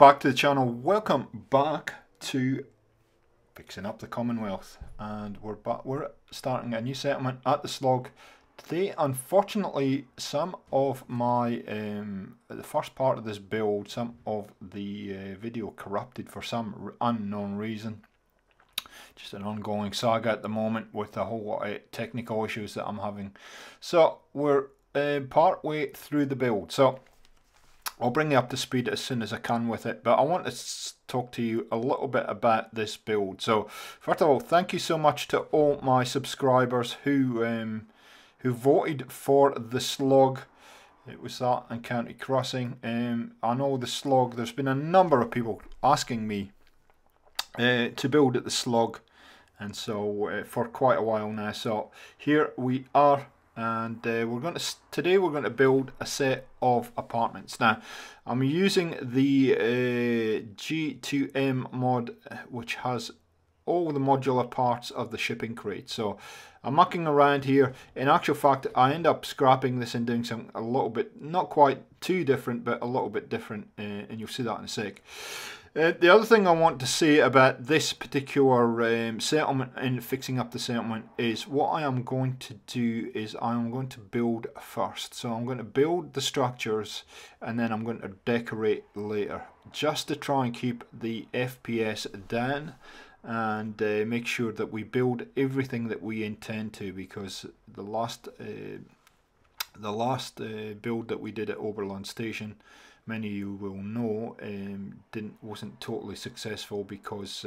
back to the channel. Welcome back to fixing up the Commonwealth, and we're starting a new settlement at the Slog today. Unfortunately, some of my the first part of this build, some of the video corrupted for some unknown reason. Just an ongoing saga at the moment with the whole technical issues that I'm having. So we're part way through the build, so I'll bring you up to speed as soon as I can with it, but I want to talk to you a little bit about this build. So first of all, thank you so much to all my subscribers who voted for the Slog. It was that and County Crossing. I know the Slog, there's been a number of people asking me to build at the Slog, and so for quite a while now. So here we are. And today we're going to build a set of apartments. Now I'm using the G2M mod, which has all the modular parts of the shipping crate. So I'm mucking around here. In actual fact, I end up scrapping this and doing something a little bit, not quite too different, but a little bit different, and you'll see that in a sec. The other thing I want to say about this particular settlement and fixing up the settlement is what I am going to do is I am going to build first. So I'm going to build the structures and then I'm going to decorate later, just to try and keep the FPS down and make sure that we build everything that we intend to, because the last build that we did at Oberlin Station, many of you will know, wasn't totally successful because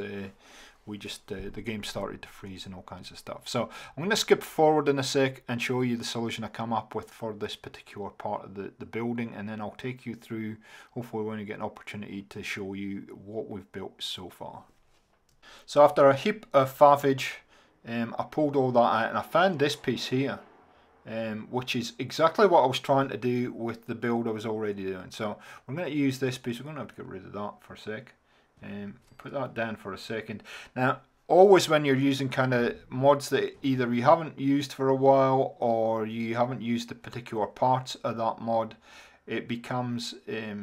we just the game started to freeze and all kinds of stuff. So I'm going to skip forward in a sec and show you the solution I come up with for this particular part of the building, and then I'll take you through, hopefully when you get an opportunity, to show you what we've built so far. So after a heap of faffage, I pulled all that out and I found this piece here. Which is exactly what I was trying to do with the build I was already doing. So we're going to use this piece. We're going to have to get rid of that for a sec. Put that down for a second. Now, always when you're using kind of mods that either you haven't used for a while or you haven't used the particular parts of that mod, it becomes a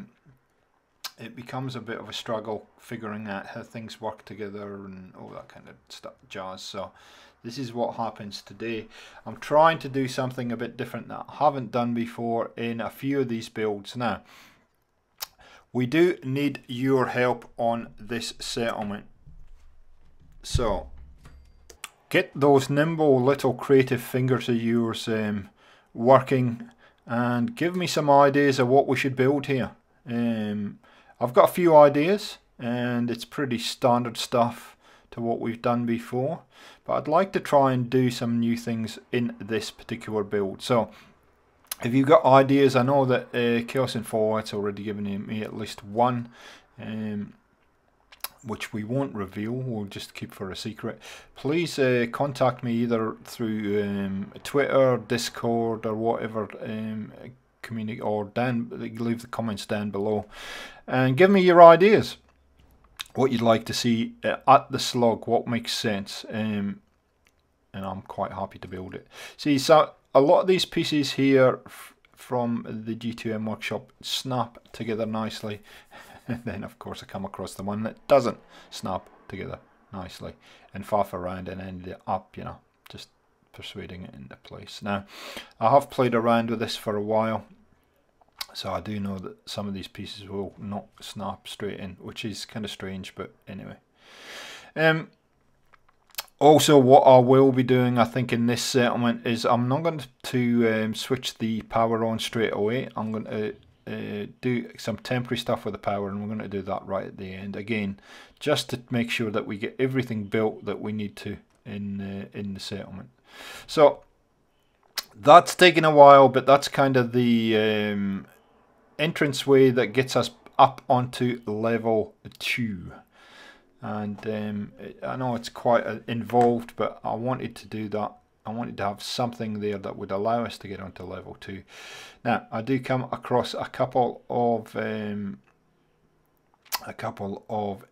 bit of a struggle figuring out how things work together and all that kind of stuff, jazz. So this is what happens today. I'm trying to do something a bit different that I haven't done before in a few of these builds. Now, we do need your help on this settlement. So get those nimble little creative fingers of yours working and give me some ideas of what we should build here. I've got a few ideas and it's pretty standard stuff to what we've done before, but I'd like to try and do some new things in this particular build. So if you've got ideas, I know that Chaos and Fallout's already given me at least one, which we won't reveal, we'll just keep for a secret. Please contact me either through Twitter, Discord or whatever, community, or leave the comments down below and give me your ideas, what you'd like to see at the Slog, what makes sense, and I'm quite happy to build it. See, so a lot of these pieces here from the G2M workshop snap together nicely, and then of course I come across the one that doesn't snap together nicely and faff around and end up, you know, just persuading it into place. Now, I have played around with this for a while, so I do know that some of these pieces will not snap straight in, which is kind of strange, but anyway. Also, what I will be doing, I think, in this settlement is I'm not going to switch the power on straight away. I'm going to do some temporary stuff with the power, and we're going to do that right at the end. Again, just to make sure that we get everything built that we need to in the settlement. So that's taken a while, but that's kind of the entranceway that gets us up onto level 2, and I know it's quite involved, but I wanted to do that. I wanted to have something there that would allow us to get onto level 2. Now, I do come across a couple of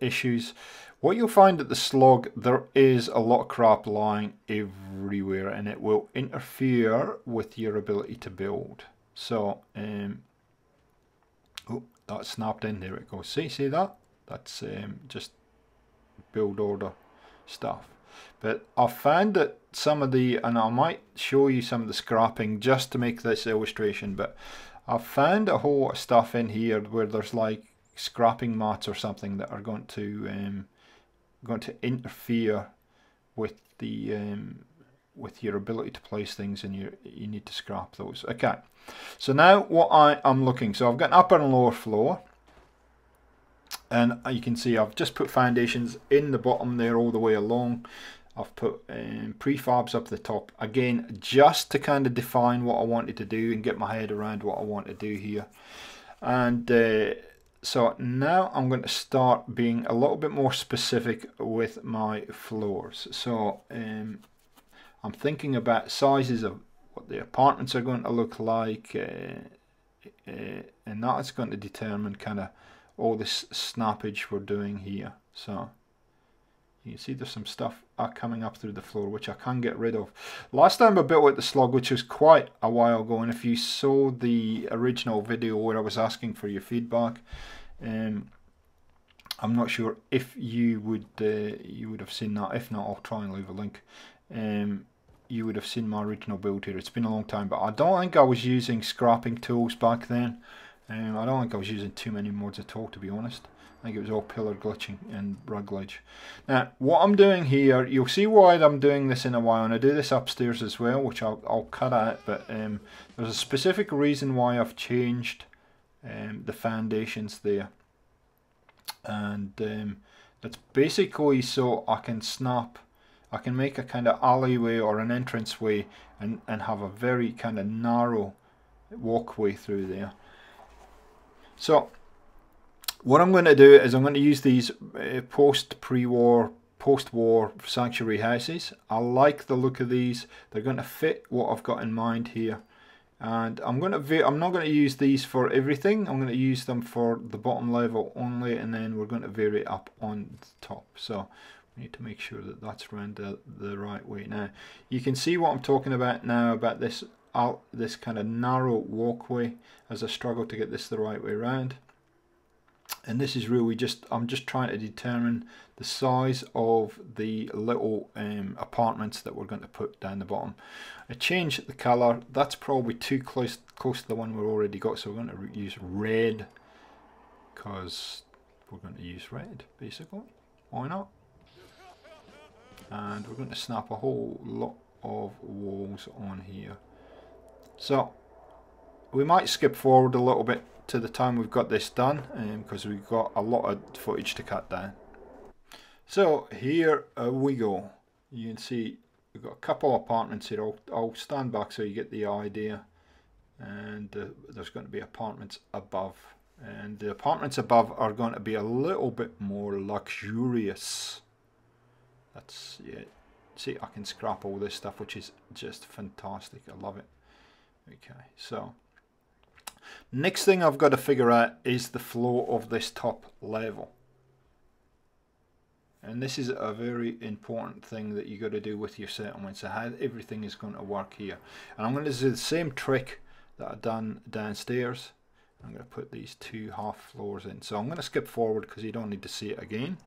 issues. What you'll find at the Slog, there is a lot of crap lying everywhere, and it will interfere with your ability to build. So That snapped in. There it goes. See that? That's just build order stuff. But I found that some of the, and I might show you some of the scrapping just to make this illustration, but I found a whole lot of stuff in here where there's like scrapping mats or something that are going to interfere with the with your ability to place things, and you need to scrap those. Okay, so now what I'm looking, so I've got an upper and lower floor, and you can see I've just put foundations in the bottom there all the way along. I've put prefabs up the top, again just to kind of define what I wanted to do and get my head around what I want to do here. And so now I'm going to start being a little bit more specific with my floors. So I'm thinking about sizes of what the apartments are going to look like, and that's going to determine kind of all this snappage we're doing here. So you can see there's some stuff coming up through the floor which I can get rid of. Last time I built with the Slog, which was quite a while ago, and if you saw the original video where I was asking for your feedback, I'm not sure if you would have seen that. If not, I'll try and leave a link. You would have seen my original build here. It's been a long time, but I don't think I was using scrapping tools back then. I don't think I was using too many mods at all, to be honest. I think it was all pillar glitching and rug glitch. Now, what I'm doing here, you'll see why I'm doing this in a while, and I do this upstairs as well, which I'll cut out, but there's a specific reason why I've changed the foundations there. And that's basically so I can make a kind of alleyway or an entrance way and have a very kind of narrow walkway through there. So what I'm going to do is I'm going to use these post-war sanctuary houses. I like the look of these. They're going to fit what I've got in mind here. And I'm not going to use these for everything. I'm going to use them for the bottom level only, and then we're going to vary it up on the top. So we need to make sure that that's around the right way. Now you can see what I'm talking about now, about this kind of narrow walkway, as I struggle to get this the right way around. And this is really I'm just trying to determine the size of the little apartments that we're going to put down the bottom. I changed the color. That's probably too close to the one we've already got, so we're going to use red, because we're going to use red basically. Why not? And we're going to snap a whole lot of walls on here. So we might skip forward a little bit to the time we've got this done, because we've got a lot of footage to cut down. So here we go. You can see we've got a couple of apartments here. I'll stand back so you get the idea. And there's going to be apartments above, and the apartments above are going to be a little bit more luxurious. That's, yeah, see, I can scrap all this stuff, which is just fantastic. I love it. Okay, so next thing I've got to figure out is the flow of this top level. And this is a very important thing that you got to do with your settlements, so how everything is going to work here. And I'm going to do the same trick that I've done downstairs. I'm going to put these two half floors in. So I'm going to skip forward because you don't need to see it again.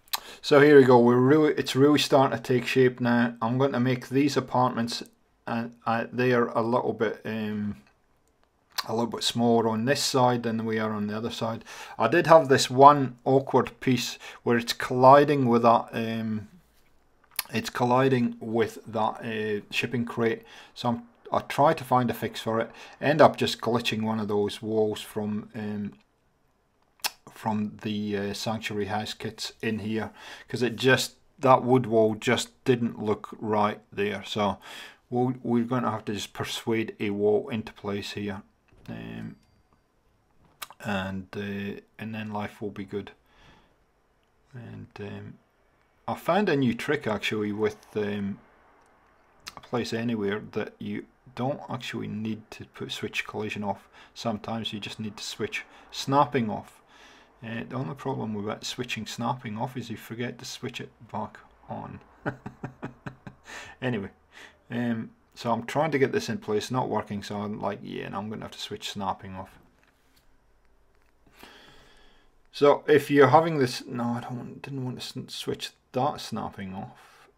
So here we go. It's really starting to take shape now. I'm going to make these apartments, and they are a little bit smaller on this side than we are on the other side. I did have this one awkward piece where it's colliding with that. Shipping crate. So I tried to find a fix for it. End up just glitching one of those walls from the sanctuary house kits in here, because that wood wall just didn't look right there. So we're going to have to just persuade a wall into place here, and then life will be good. And I found a new trick actually with Place Anywhere, that you don't actually need to switch collision off. Sometimes you just need to switch snapping off. The only problem with switching snapping off is you forget to switch it back on. Anyway, so I'm trying to get this in place, not working, so I'm like, yeah, and I'm going to have to switch snapping off. So if you're having this, no, I didn't want to switch that snapping off.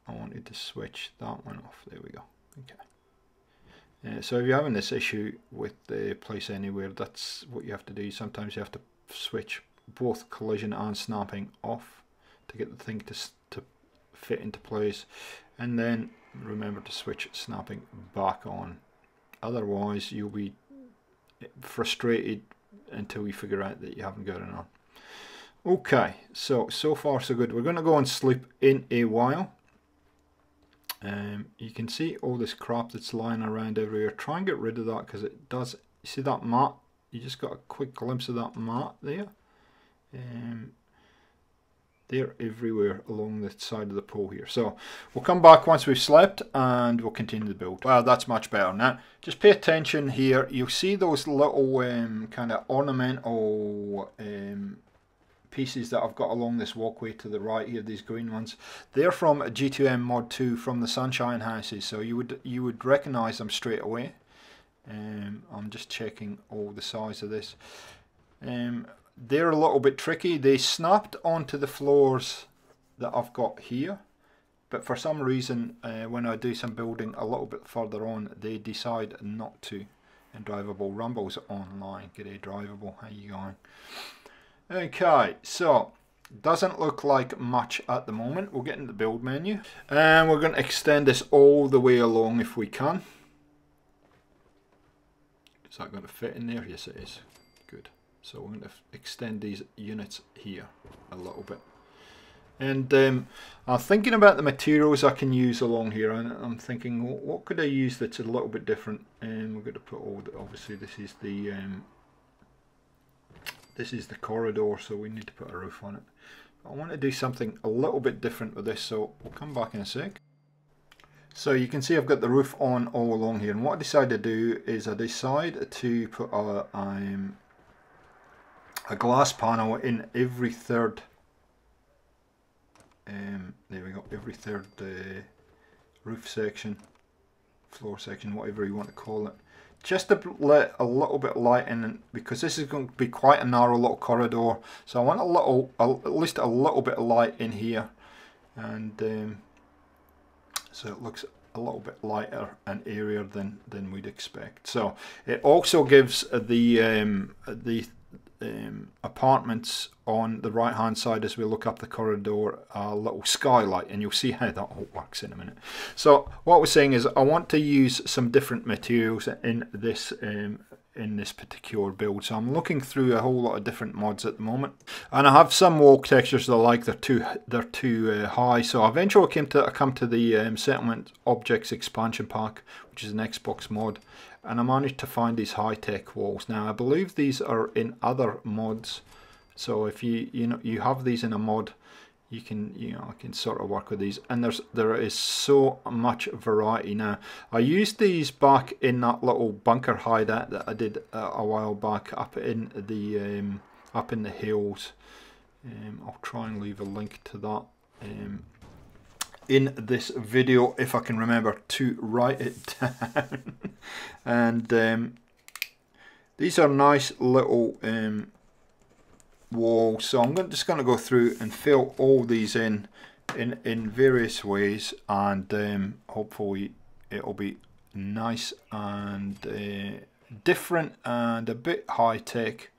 I wanted to switch that one off. There we go. Okay. So if you're having this issue with the place anywhere, that's what you have to do. Sometimes you have to switch both collision and snapping off to get the thing to fit into place, and then remember to switch snapping back on. Otherwise you'll be frustrated until you figure out that you haven't got it on. Okay, so far so good. We're going to go and sleep in a while. You can see all this crap that's lying around everywhere. Try and get rid of that, because it does. You see that mat? You just got a quick glimpse of that mat there. They're everywhere along the side of the pole here. So we'll come back once we've slept and we'll continue the build. Well, that's much better. Now just pay attention here. You'll see those little kind of ornamental pieces that I've got along this walkway to the right here, these green ones. They're from G2M Mod 2 from the Sunshine Houses, so you would recognize them straight away. I'm just checking all the size of this. They're a little bit tricky. They snapped onto the floors that I've got here, but for some reason when I do some building a little bit further on, they decide not to. And Drivable Rumble's online. G'day Drivable, how you going? Okay, so doesn't look like much at the moment. We'll get into the build menu and we're going to extend this all the way along if we can. Is that going to fit in there? Yes it is. Good. So we're going to extend these units here a little bit. And I'm thinking about the materials I can use along here, and I'm thinking, what could I use that's a little bit different? And we're going to put all the, obviously this is the corridor, so we need to put a roof on it. I want to do something a little bit different with this, so we'll come back in a sec. So you can see I've got the roof on all along here, and what I decided to do is I decided to put a glass panel in every third, there we go, every third roof section, floor section, whatever you want to call it, just to let a little bit of light in, because this is going to be quite a narrow little corridor, so I want at least a little bit of light in here, and so it looks a little bit lighter and airier than we'd expect. So it also gives the apartments on the right hand side, as we look up the corridor, a little skylight, and you'll see how that all works in a minute. So what we're saying is I want to use some different materials in this particular build, so I'm looking through a whole lot of different mods at the moment, and I have some wall textures that I like. They're too high, so eventually I come to the Settlement Objects expansion pack, which is an Xbox mod, and I managed to find these high-tech walls. Now I believe these are in other mods, so if you have these in a mod, you can sort of work with these, and there is so much variety. Now I used these back in that little bunker hideout that I did a while back up in the hills. I'll try and leave a link to that in this video if I can remember to write it down. And these are nice little walls, so I'm just going to go through and fill all these in various ways, and hopefully it'll be nice and different and a bit high tech.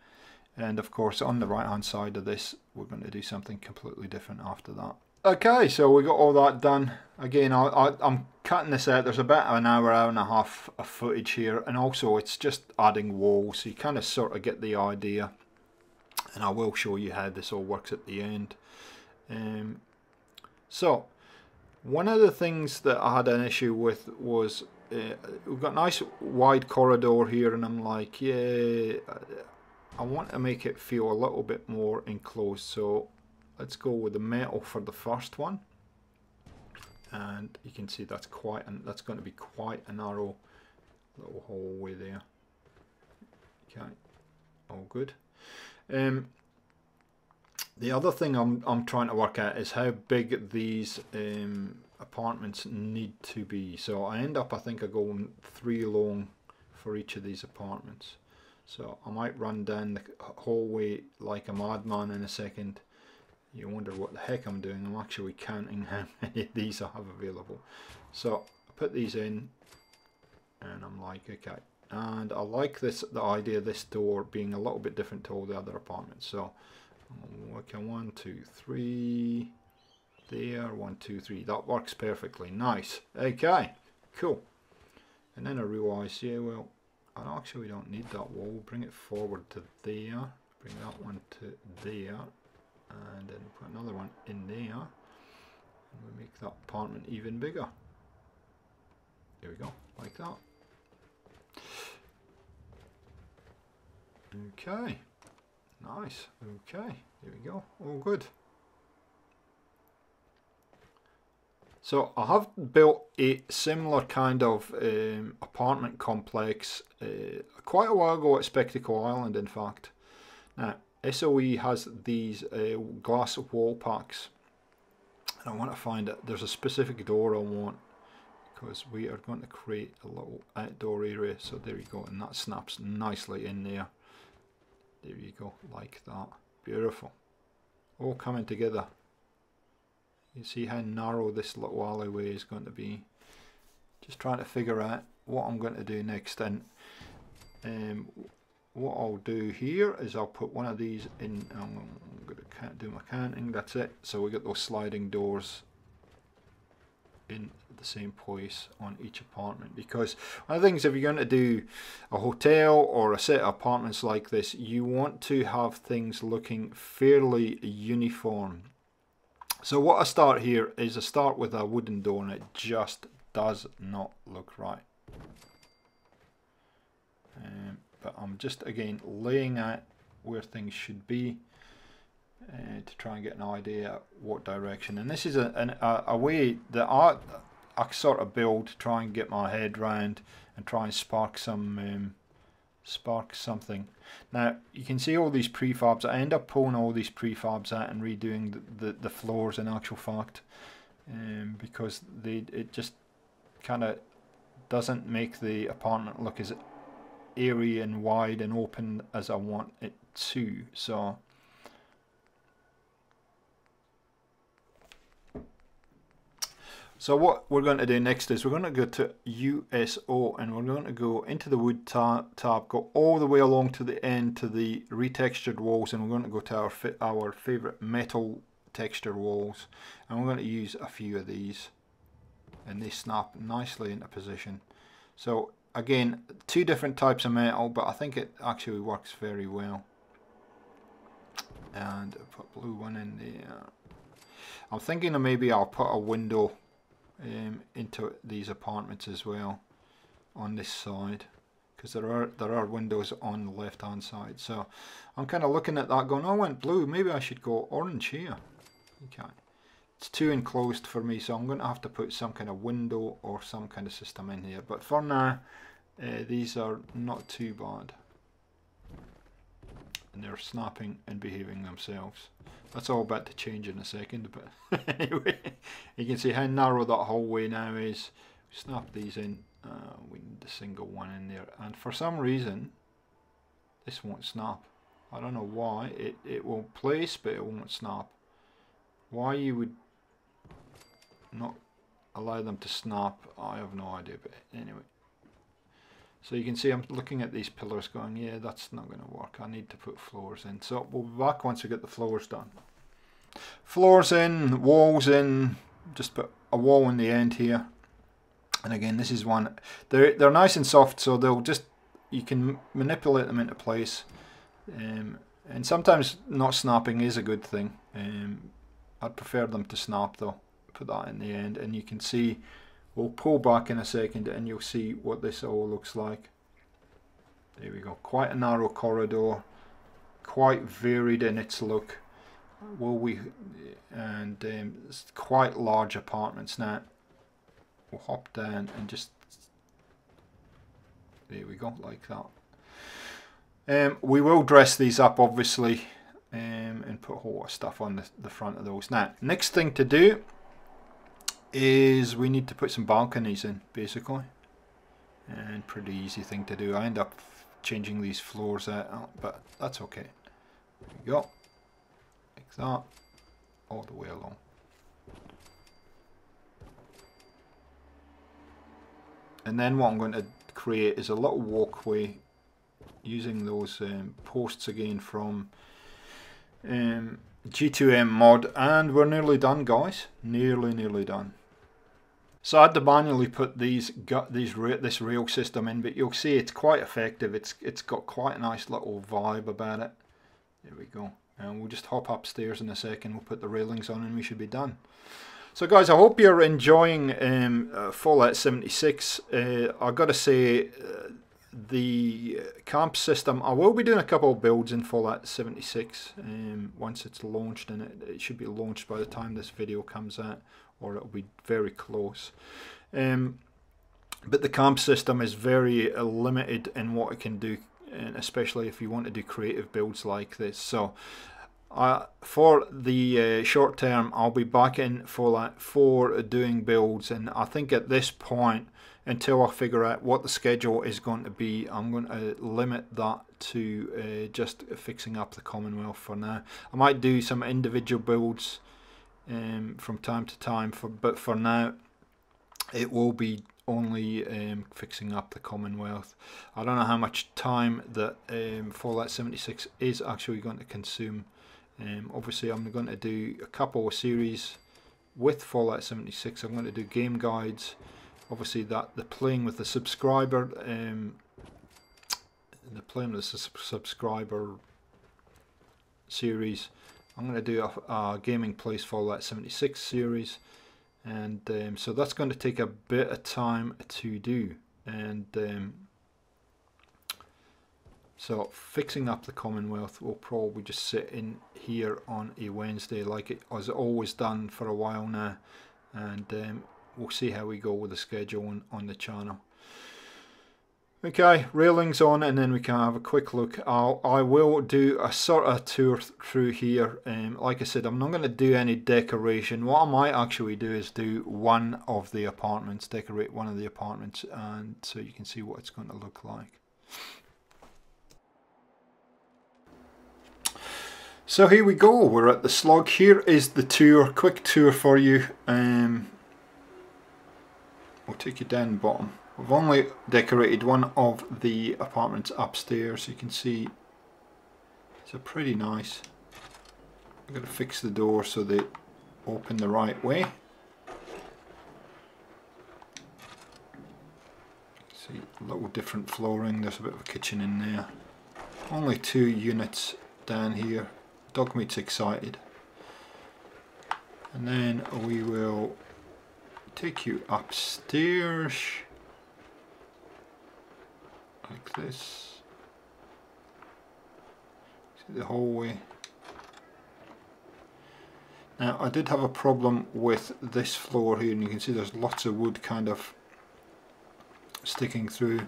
And of course on the right hand side of this we're going to do something completely different after that. Okay, so we got all that done. Again, I'm cutting this out. There's about an hour and a half of footage here, and also it's just adding walls, so you kind of sort of get the idea, and I will show you how this all works at the end. So one of the things that I had an issue with was we've got a nice wide corridor here, and I'm like, yeah, I want to make it feel a little bit more enclosed, so let's go with the metal for the first one. And you can see that's going to be quite a narrow little hallway there. Okay, all good. The other thing I'm trying to work out is how big these apartments need to be. So I end up, I think I go 3 long for each of these apartments. So I might run down the hallway like a madman in a second. You wonder what the heck I'm doing. I'm actually counting how many of these I have available. So I put these in and I'm like, okay. And I like this, the idea of this door being a little bit different to all the other apartments. So I'm working 1, 2, 3 there, 1, 2, 3. That works perfectly. Nice. Okay, cool. And then I realised, yeah, well, I actually don't need that wall. Bring it forward to there. Bring that one to there. And then put another one in there. And we make that apartment even bigger. There we go, like that. Okay, nice. Okay, there we go. All good. So I have built a similar kind of apartment complex quite a while ago at Spectacle Island, in fact. Now, SOE has these glass wall packs, and I want to find it. There's a specific door I want, because we are going to create a little outdoor area. So there you go, and that snaps nicely in there. There you go, like that. Beautiful. All coming together. You see how narrow this little alleyway is going to be. Just trying to figure out what I'm going to do next. And what I'll do here is I'll put one of these in. I'm going to do my counting. That's it. So we get those sliding doors in the same place on each apartment, because one of the things, if you're going to do a hotel or a set of apartments like this, you want to have things looking fairly uniform. So what I start here is I start with a wooden door, and it just does not look right. But I'm just again laying out where things should be to try and get an idea what direction. And this is a way that I sort of build to try and get my head round and try and spark something. Now you can see all these prefabs. I end up pulling all these prefabs out and redoing the floors in actual fact, because it just kind of doesn't make the apartment look as airy and wide and open as I want it to. So what we're going to do next is we're going to go to USO, and we're going to go into the wood tab, go all the way along to the end to the retextured walls, and we're going to go to our favorite metal texture walls, and we're going to use a few of these, and they snap nicely into position. So again, two different types of metal, but I think it actually works very well. And put blue one in there. I'm thinking that maybe I'll put a window into these apartments as well on this side, because there are windows on the left hand side. So I'm kind of looking at that going, oh, I went blue, maybe I should go orange here. Okay, it's too enclosed for me, so I'm going to have to put some kind of window or some kind of system in here. But for now, these are not too bad, and they're snapping and behaving themselves. That's all about to change in a second, but anyway, you can see how narrow that hallway now is. Snap these in. We need a single one in there, and for some reason this won't snap. I don't know why. It will place, but it won't snap. Why you would not allow them to snap, I have no idea, but anyway. So you can see I'm looking at these pillars going, yeah, that's not going to work. I need to put floors in. So we'll be back once we get the floors done. Floors in, walls in, just put a wall in the end here. And again, this is one, they're nice and soft, so they'll just, you can manipulate them into place. And sometimes not snapping is a good thing. I'd prefer them to snap though. Put that in the end, and you can see, we'll pull back in a second and you'll see what this all looks like. There we go. Quite a narrow corridor, quite varied in its look. It's quite large apartments. Now we'll hop down and just, there we go, like that. We will dress these up obviously, and put a whole lot of stuff on the front of those. Now, next thing to do is we need to put some balconies in, basically, and pretty easy thing to do. I end up changing these floors out, but that's okay. There we go, like that, all the way along. And then what I'm going to create is a little walkway using those posts again from G2M mod, and we're nearly done, guys. Nearly done. So I had to manually put this rail system in, but you'll see it's quite effective. It's got quite a nice little vibe about it. There we go. And we'll just hop upstairs in a second. We'll put the railings on and we should be done. So guys, I hope you're enjoying Fallout 76. I've got to say, the camp system, I will be doing a couple of builds in Fallout 76 once it's launched, and it should be launched by the time this video comes out, or it'll be very close. But the camp system is very limited in what it can do, and especially if you want to do creative builds like this. So for the short term, I'll be back in Fallout 4 doing builds, and I think at this point, until I figure out what the schedule is going to be, I'm going to limit that to just fixing up the Commonwealth for now. I might do some individual builds from time to time, but for now it will be only fixing up the Commonwealth. I don't know how much time that Fallout 76 is actually going to consume. Obviously I'm going to do a couple of series with Fallout 76. I'm going to do game guides. Obviously the playing with the subscriber, series. I'm going to do a gaming plays Fallout 76 series, and so that's going to take a bit of time to do. And so fixing up the Commonwealth will probably just sit in here on a Wednesday, like it has always done for a while now, and we'll see how we go with the schedule on the channel. Okay, railings on, and then we can have a quick look. I will do a sort of tour through here. Like I said, I'm not going to do any decoration. What I might actually do is do one of the apartments, decorate one of the apartments, and so you can see what it's going to look like. So here we go, we're at the Slog. Here is the tour, quick tour for you. We'll take you down the bottom. We've only decorated one of the apartments upstairs. You can see it's a pretty nice. I've got to fix the door so they open the right way. See, a little different flooring. There's a bit of a kitchen in there. Only 2 units down here. Dogmeat's excited. And then we will take you upstairs like this. See the hallway. Now I did have a problem with this floor here, and you can see there's lots of wood kind of sticking through.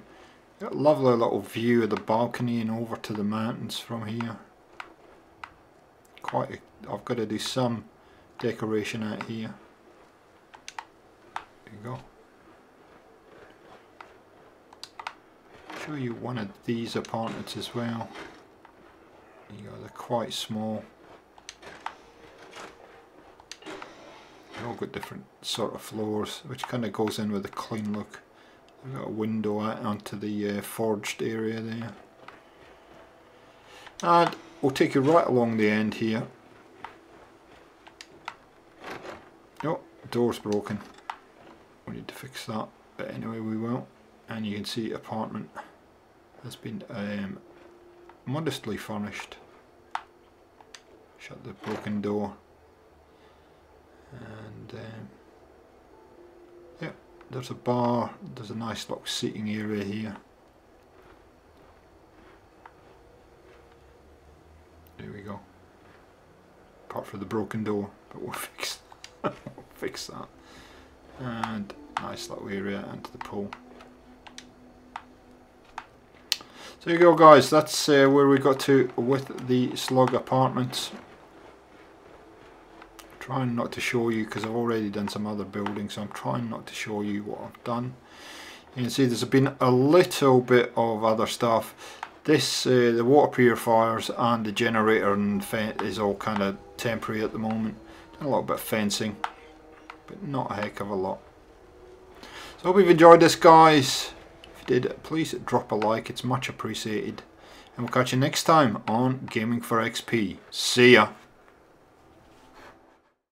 Got a lovely little view of the balcony and over to the mountains from here. I've got to do some decoration out here. There you go. Show you one of these apartments as well. You know, they're quite small. They've all got different sort of floors, which kind of goes in with a clean look. I've got a window out onto the forged area there. And we'll take you right along the end here. Oh, door's broken. We need to fix that, but anyway we will. And you can see apartment has been modestly furnished. Shut the broken door. And yeah, there's a bar, there's a nice little seating area here. There we go. Apart from the broken door, but we'll fix we'll fix that. And nice little area into the pool. So there you go guys, that's where we got to with the Slog apartments. Trying not to show you because I've already done some other buildings, so I'm trying not to show you what I've done. You can see there's been a little bit of other stuff. This, the water purifiers and the generator and is all kind of temporary at the moment. Done a little bit of fencing, but not a heck of a lot. So hope you've enjoyed this, guys. If you did, please drop a like, it's much appreciated. And we'll catch you next time on Gaming for XP. See ya!